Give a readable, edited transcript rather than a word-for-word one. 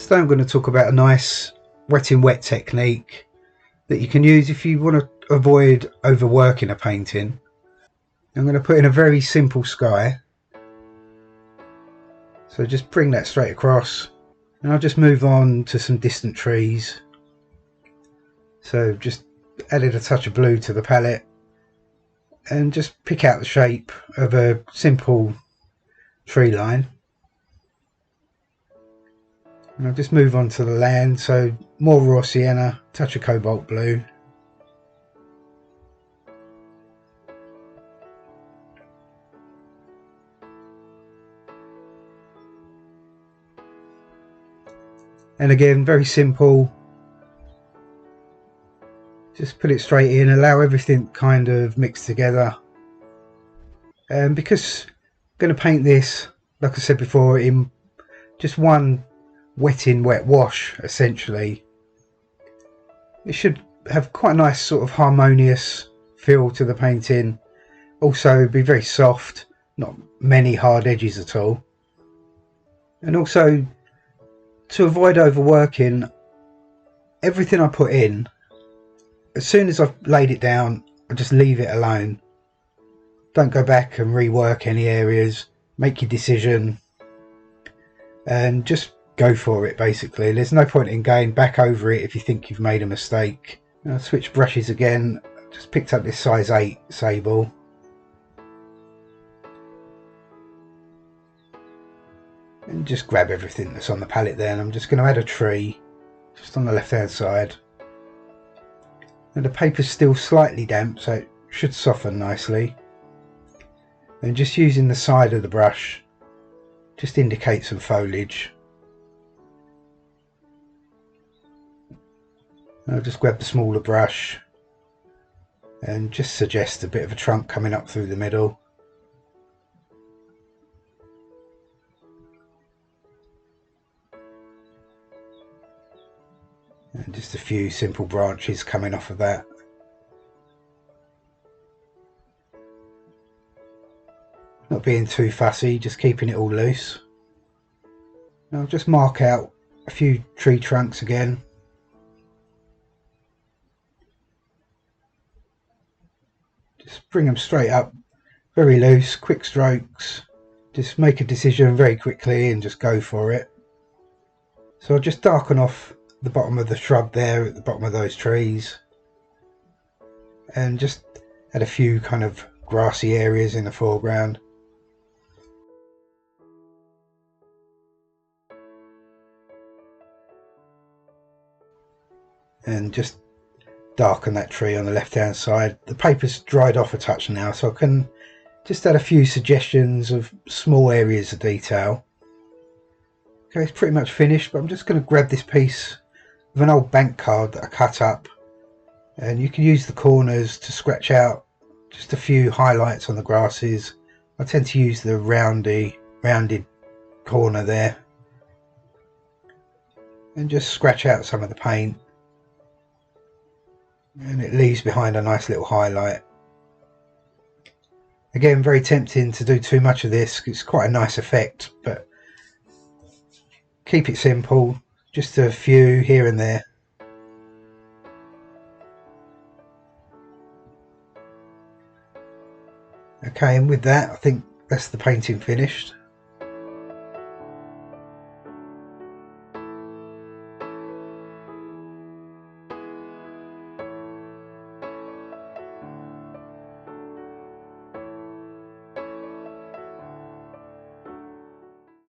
Today I'm going to talk about a nice wet in wet technique that you can use if you want to avoid overworking a painting. I'm going to put in a very simple sky, so just bring that straight across, and I'll just move on to some distant trees. So just added a touch of blue to the palette and just pick out the shape of a simple tree line. And I'll just move on to the land, so more raw sienna, touch of cobalt blue. And again, very simple, just put it straight in, allow everything kind of mixed together. And because I'm going to paint this, like I said before, in just one wet in wet wash essentially, it should have quite a nice sort of harmonious feel to the painting. Also be very soft, not many hard edges at all. And also, to avoid overworking, everything I put in, as soon as I've laid it down, I just leave it alone. Don't go back and rework any areas. Make your decision and just go for it basically. There's no point in going back over it if you think you've made a mistake. I'll switch brushes again. Just picked up this size 8 sable. And just grab everything that's on the palette there, and I'm just going to add a tree just on the left hand side. And the paper's still slightly damp, so it should soften nicely. And just using the side of the brush, just indicate some foliage. I'll just grab the smaller brush and just suggest a bit of a trunk coming up through the middle. And just a few simple branches coming off of that. Not being too fussy, just keeping it all loose. And I'll just mark out a few tree trunks again. Just bring them straight up, very loose, quick strokes. Just make a decision very quickly and just go for it. So I'll just darken off the bottom of the shrub there at the bottom of those trees, and just add a few kind of grassy areas in the foreground. And just darken that tree on the left hand side. The paper's dried off a touch now, so I can just add a few suggestions of small areas of detail. Okay, it's pretty much finished, but I'm just going to grab this piece of an old bank card that I cut up, and you can use the corners to scratch out just a few highlights on the grasses. I tend to use the rounded corner there, and just scratch out some of the paint, and it leaves behind a nice little highlight. Again, very tempting to do too much of this. It's quite a nice effect, but keep it simple, just a few here and there. Okay, and with that, I think that's the painting finished.